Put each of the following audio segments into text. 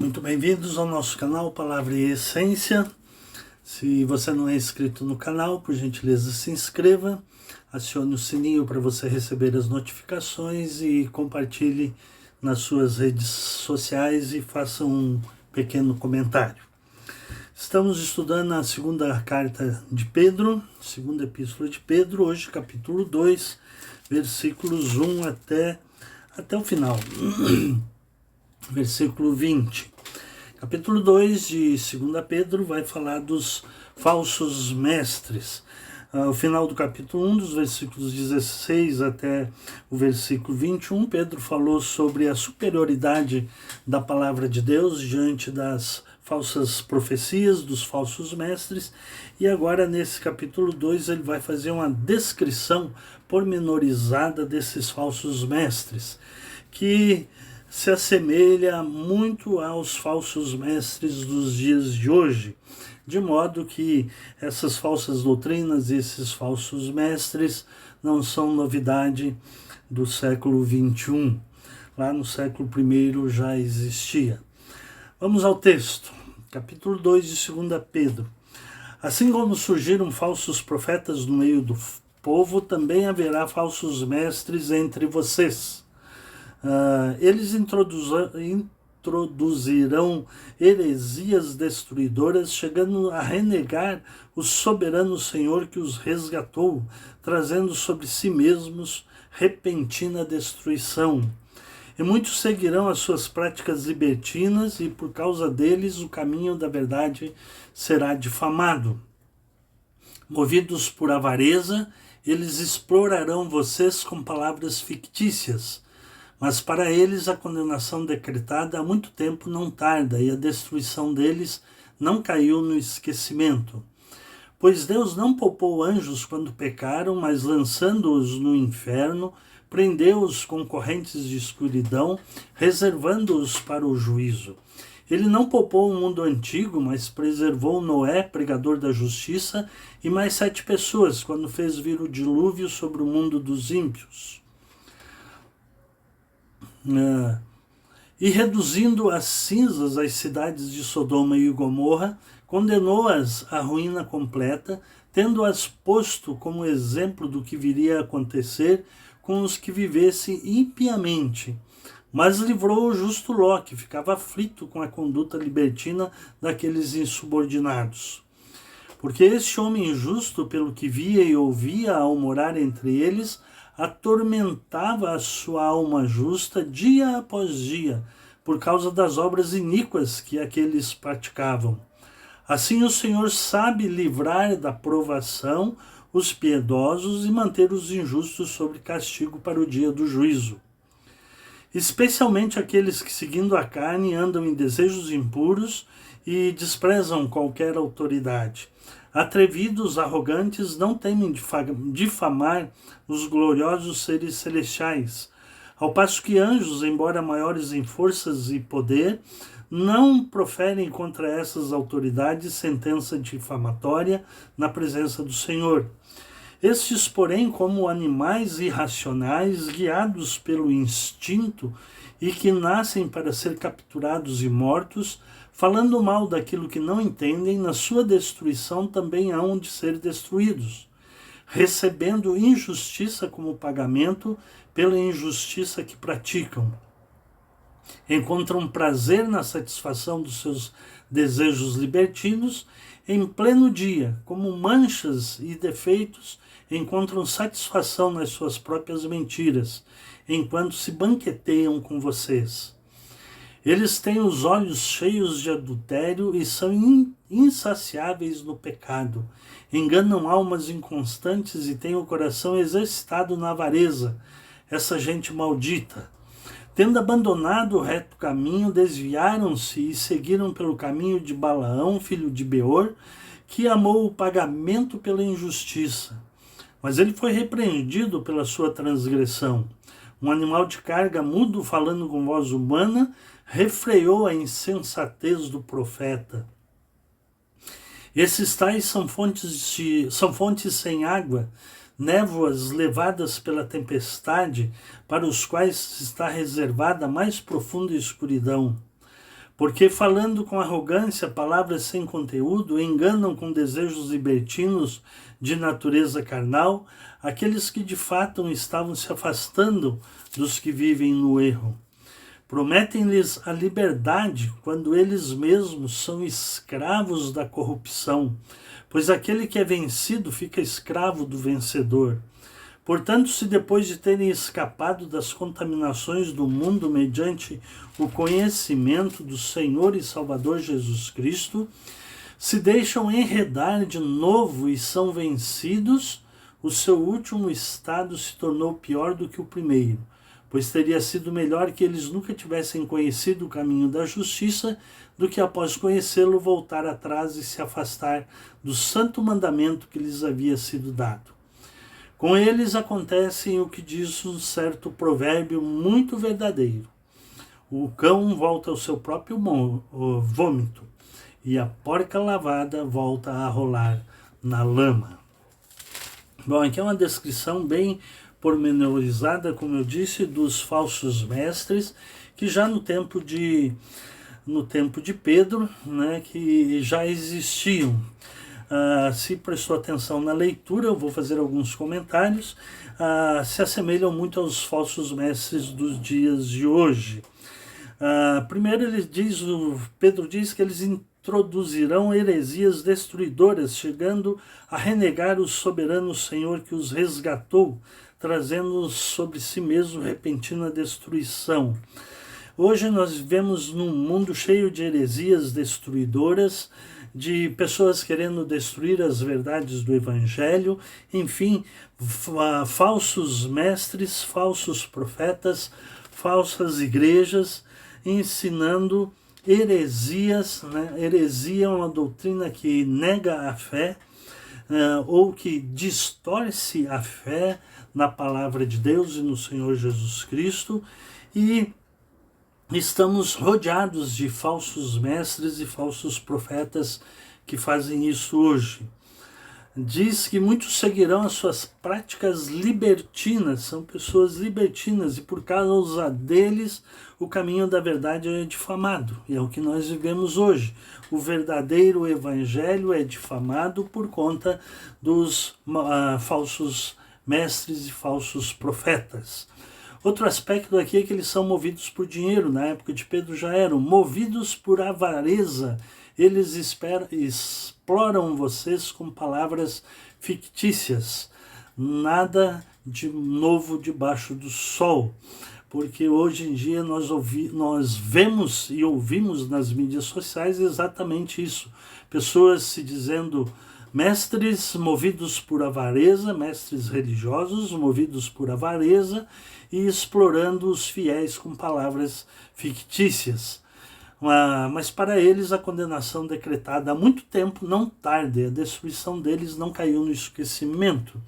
Muito bem-vindos ao nosso canal Palavra e Essência. Se você não é inscrito no canal, por gentileza se inscreva, acione o sininho para você receber as notificações e compartilhe nas suas redes sociais e faça um pequeno comentário. Estamos estudando a segunda carta de Pedro, segunda epístola de Pedro, hoje capítulo 2, versículos 1 até o final. Versículo 20. Capítulo 2 de 2 Pedro vai falar dos falsos mestres. Ao final do capítulo 1, dos versículos 16 até o versículo 21, Pedro falou sobre a superioridade da palavra de Deus diante das falsas profecias, dos falsos mestres. E agora, nesse capítulo 2, ele vai fazer uma descrição pormenorizada desses falsos mestres, que se assemelha muito aos falsos mestres dos dias de hoje, de modo que essas falsas doutrinas, esses falsos mestres, não são novidade do século XXI. Lá no século I já existia. Vamos ao texto, capítulo 2 de 2 Pedro. Assim como surgiram falsos profetas no meio do povo, também haverá falsos mestres entre vocês. Eles introduzirão heresias destruidoras, chegando a renegar o soberano Senhor que os resgatou, trazendo sobre si mesmos repentina destruição. E muitos seguirão as suas práticas libertinas, e por causa deles o caminho da verdade será difamado. Movidos por avareza, eles explorarão vocês com palavras fictícias. Mas para eles a condenação decretada há muito tempo não tarda, e a destruição deles não caiu no esquecimento. Pois Deus não poupou anjos quando pecaram, mas lançando-os no inferno, prendeu-os com correntes de escuridão, reservando-os para o juízo. Ele não poupou o mundo antigo, mas preservou Noé, pregador da justiça, e mais 7 pessoas, quando fez vir o dilúvio sobre o mundo dos ímpios. E reduzindo às cinzas as cidades de Sodoma e Gomorra, condenou-as à ruína completa, tendo-as posto como exemplo do que viria a acontecer com os que vivessem impiamente. Mas livrou o justo Ló, que ficava aflito com a conduta libertina daqueles insubordinados. Porque este homem justo, pelo que via e ouvia ao morar entre eles, atormentava a sua alma justa dia após dia, por causa das obras iníquas que aqueles praticavam. Assim o Senhor sabe livrar da provação os piedosos e manter os injustos sob castigo para o dia do juízo. Especialmente aqueles que, seguindo a carne, andam em desejos impuros e desprezam qualquer autoridade. Atrevidos, arrogantes, não temem difamar os gloriosos seres celestiais, ao passo que anjos, embora maiores em forças e poder, não proferem contra essas autoridades sentença difamatória na presença do Senhor. Estes, porém, como animais irracionais, guiados pelo instinto e que nascem para ser capturados e mortos, falando mal daquilo que não entendem, na sua destruição também hão de ser destruídos, recebendo injustiça como pagamento pela injustiça que praticam. Encontram prazer na satisfação dos seus desejos libertinos, em pleno dia, como manchas e defeitos, encontram satisfação nas suas próprias mentiras, enquanto se banqueteiam com vocês. Eles têm os olhos cheios de adultério e são insaciáveis no pecado. Enganam almas inconstantes e têm o coração exercitado na avareza. Essa gente maldita. Tendo abandonado o reto caminho, desviaram-se e seguiram pelo caminho de Balaão, filho de Beor, que amou o pagamento pela injustiça. Mas ele foi repreendido pela sua transgressão. Um animal de carga mudo, falando com voz humana, refreou a insensatez do profeta. Esses tais são fontes sem água, névoas levadas pela tempestade, para os quais está reservada a mais profunda escuridão. Porque falando com arrogância, palavras sem conteúdo, enganam com desejos libertinos de natureza carnal aqueles que de fato estavam se afastando dos que vivem no erro. Prometem-lhes a liberdade quando eles mesmos são escravos da corrupção, pois aquele que é vencido fica escravo do vencedor. Portanto, se depois de terem escapado das contaminações do mundo mediante o conhecimento do Senhor e Salvador Jesus Cristo, se deixam enredar de novo e são vencidos, o seu último estado se tornou pior do que o primeiro, pois teria sido melhor que eles nunca tivessem conhecido o caminho da justiça do que após conhecê-lo voltar atrás e se afastar do santo mandamento que lhes havia sido dado. Com eles acontece o que diz um certo provérbio muito verdadeiro: o cão volta ao seu próprio vômito, e a porca lavada volta a rolar na lama. Bom, aqui é uma descrição bem pormenorizada, como eu disse, dos falsos mestres, que já no tempo de Pedro, né, que já existiam. Se prestou atenção na leitura, eu vou fazer alguns comentários, se assemelham muito aos falsos mestres dos dias de hoje. Primeiro Pedro diz que eles introduzirão heresias destruidoras, chegando a renegar o soberano Senhor que os resgatou, trazendo sobre si mesmo repentina destruição. Hoje nós vivemos num mundo cheio de heresias destruidoras, de pessoas querendo destruir as verdades do Evangelho, enfim, falsos mestres, falsos profetas, falsas igrejas, ensinando heresias, né? Heresia é uma doutrina que nega a fé, ou que distorce a fé na palavra de Deus e no Senhor Jesus Cristo, e estamos rodeados de falsos mestres e falsos profetas que fazem isso hoje. Diz que muitos seguirão as suas práticas libertinas, são pessoas libertinas, e por causa deles o caminho da verdade é difamado, e é o que nós vivemos hoje. O verdadeiro evangelho é difamado por conta dos falsos mestres e falsos profetas. Outro aspecto aqui é que eles são movidos por dinheiro. Na época de Pedro já eram movidos por avareza. Eles exploram vocês com palavras fictícias. Nada de novo debaixo do sol. Porque hoje em dia nós vemos e ouvimos nas mídias sociais exatamente isso. Pessoas se dizendo mestres movidos por avareza, mestres religiosos movidos por avareza, e explorando os fiéis com palavras fictícias. Mas para eles a condenação decretada há muito tempo não tarde, a destruição deles não caiu no esquecimento,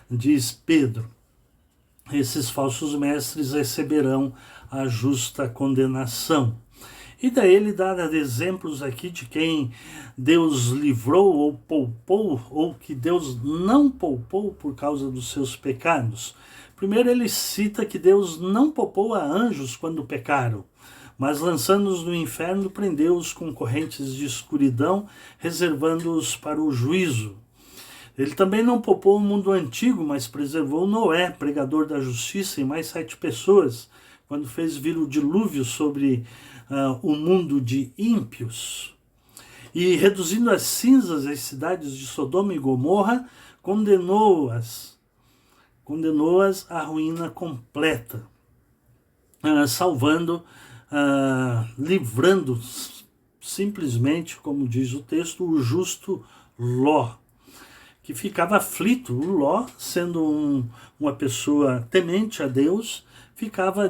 diz Pedro. Esses falsos mestres receberão a justa condenação. E daí ele dá exemplos aqui de quem Deus livrou ou poupou, ou que Deus não poupou por causa dos seus pecados. Primeiro ele cita que Deus não poupou a anjos quando pecaram, mas lançando-os no inferno, prendeu-os com correntes de escuridão, reservando-os para o juízo. Ele também não poupou o mundo antigo, mas preservou Noé, pregador da justiça, e mais 7 pessoas, quando fez vir o dilúvio sobre o mundo de ímpios. E reduzindo as cinzas as cidades de Sodoma e Gomorra, condenou-as à ruína completa, salvando, livrando simplesmente, como diz o texto, o justo Ló, que ficava aflito. O Ló, sendo uma pessoa temente a Deus,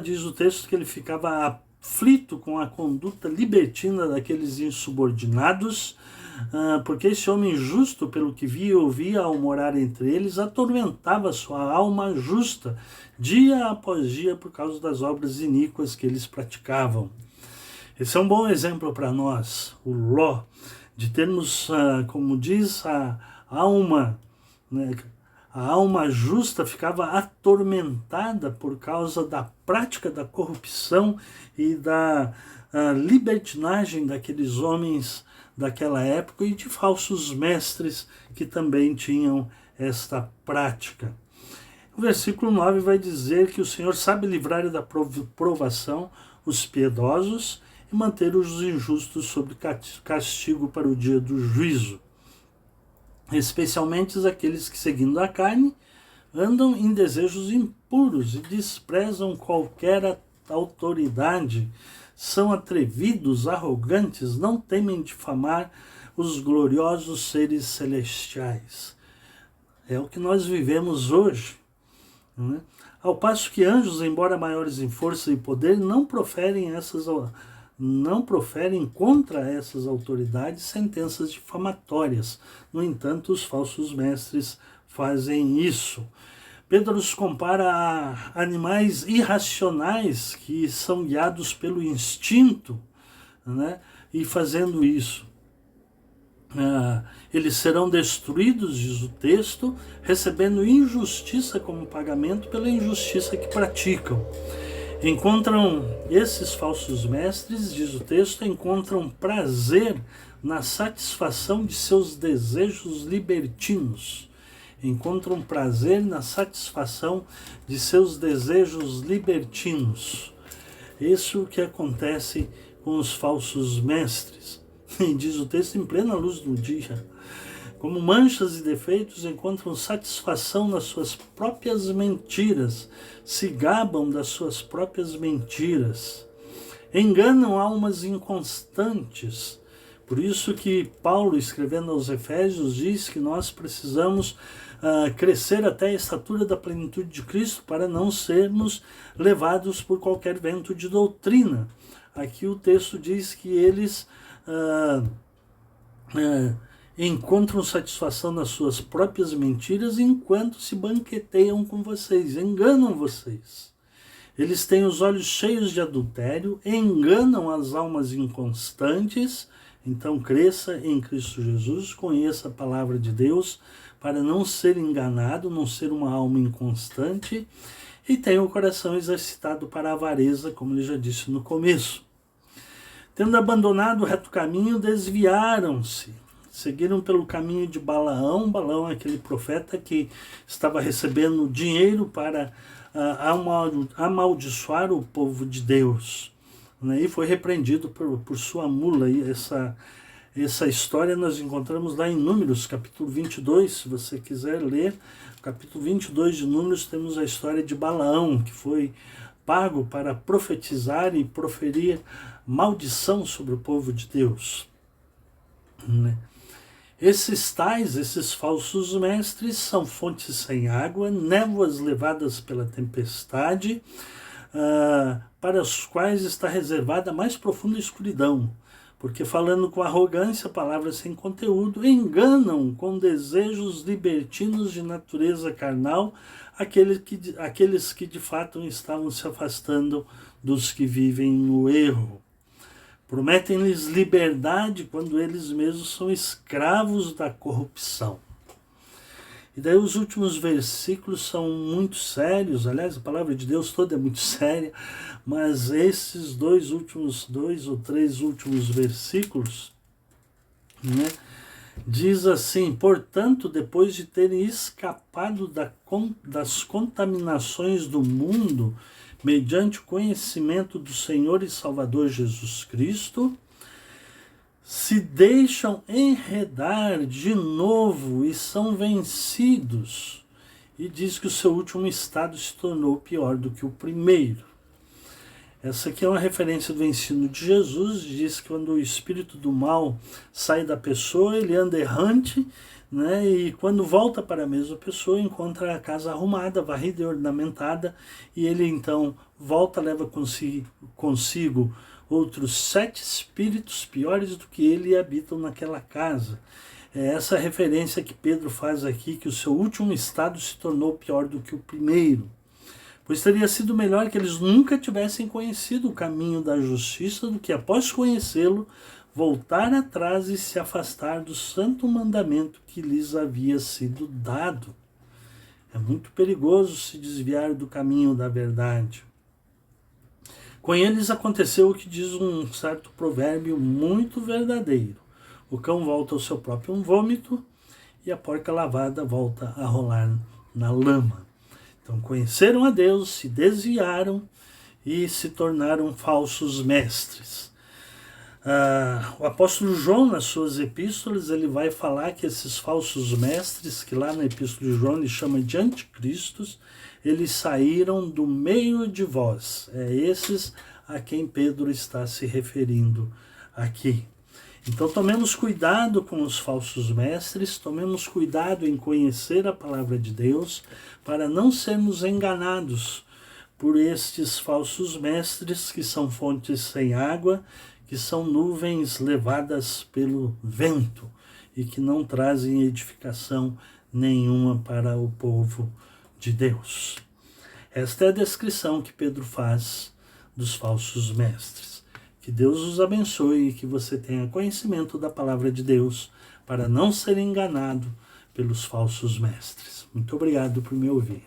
diz o texto, que ele ficava aflito com a conduta libertina daqueles insubordinados, porque esse homem justo, pelo que via e ouvia ao morar entre eles, atormentava sua alma justa, dia após dia, por causa das obras iníquas que eles praticavam. Esse é um bom exemplo para nós, o Ló, de termos, como diz, a alma, né? A alma justa ficava atormentada por causa da prática da corrupção e a libertinagem daqueles homens daquela época e de falsos mestres que também tinham esta prática. O versículo 9 vai dizer que o Senhor sabe livrar da provação os piedosos e manter os injustos sob castigo para o dia do juízo, especialmente aqueles que, seguindo a carne, andam em desejos impuros e desprezam qualquer autoridade, são atrevidos, arrogantes, não temem difamar os gloriosos seres celestiais. É o que nós vivemos hoje, né? Ao passo que anjos, embora maiores em força e poder, não proferem contra essas autoridades sentenças difamatórias. No entanto, os falsos mestres fazem isso. Pedro os compara a animais irracionais que são guiados pelo instinto, né? E fazendo isso, eles serão destruídos, diz o texto, recebendo injustiça como pagamento pela injustiça que praticam. Esses falsos mestres, diz o texto, encontram prazer na satisfação de seus desejos libertinos. Encontram prazer na satisfação de seus desejos libertinos. Isso que acontece com os falsos mestres. E diz o texto, em plena luz do dia. Como manchas e defeitos, encontram satisfação nas suas próprias mentiras, se gabam das suas próprias mentiras. Enganam almas inconstantes. Por isso que Paulo, escrevendo aos Efésios, diz que nós precisamos crescer até a estatura da plenitude de Cristo para não sermos levados por qualquer vento de doutrina. Aqui o texto diz que eles encontram satisfação nas suas próprias mentiras enquanto se banqueteiam com vocês, enganam vocês. Eles têm os olhos cheios de adultério, enganam as almas inconstantes. Então cresça em Cristo Jesus, conheça a palavra de Deus para não ser enganado, não ser uma alma inconstante, e tenha o coração exercitado para a avareza, como ele já disse no começo. Tendo abandonado o reto caminho, desviaram-se, seguiram pelo caminho de Balaão. Balaão é aquele profeta que estava recebendo dinheiro para amaldiçoar o povo de Deus, né? E foi repreendido por sua mula. E essa história nós encontramos lá em Números, capítulo 22, se você quiser ler. No capítulo 22 de Números temos a história de Balaão, que foi pago para profetizar e proferir maldição sobre o povo de Deus, né? Esses falsos mestres são fontes sem água, névoas levadas pela tempestade, para os quais está reservada a mais profunda escuridão, porque falando com arrogância, palavras sem conteúdo, enganam com desejos libertinos de natureza carnal aqueles que de fato estavam se afastando dos que vivem no erro. Prometem-lhes liberdade quando eles mesmos são escravos da corrupção. E daí os últimos versículos são muito sérios. Aliás, a palavra de Deus toda é muito séria, mas esses dois ou três últimos versículos, né, diz assim: portanto, depois de terem escapado das contaminações do mundo, mediante o conhecimento do Senhor e Salvador Jesus Cristo, se deixam enredar de novo e são vencidos. E diz que o seu último estado se tornou pior do que o primeiro. Essa aqui é uma referência do ensino de Jesus. Diz que quando o espírito do mal sai da pessoa, ele anda errante, né? E quando volta para a mesma pessoa, encontra a casa arrumada, varrida e ornamentada, e ele então volta, leva consigo outros 7 espíritos piores do que ele e habitam naquela casa. É essa referência que Pedro faz aqui, que o seu último estado se tornou pior do que o primeiro. Pois teria sido melhor que eles nunca tivessem conhecido o caminho da justiça do que, após conhecê-lo, voltar atrás e se afastar do santo mandamento que lhes havia sido dado. É muito perigoso se desviar do caminho da verdade. Com eles aconteceu o que diz um certo provérbio muito verdadeiro. O cão volta ao seu próprio vômito e a porca lavada volta a rolar na lama. Então conheceram a Deus, se desviaram e se tornaram falsos mestres. O apóstolo João, nas suas epístolas, ele vai falar que esses falsos mestres, que lá na epístola de João ele chama de anticristos, eles saíram do meio de vós. É esses a quem Pedro está se referindo aqui. Então tomemos cuidado com os falsos mestres, tomemos cuidado em conhecer a palavra de Deus, para não sermos enganados por estes falsos mestres que são fontes sem água, que são nuvens levadas pelo vento e que não trazem edificação nenhuma para o povo de Deus. Esta é a descrição que Pedro faz dos falsos mestres. Que Deus os abençoe e que você tenha conhecimento da palavra de Deus para não ser enganado pelos falsos mestres. Muito obrigado por me ouvir.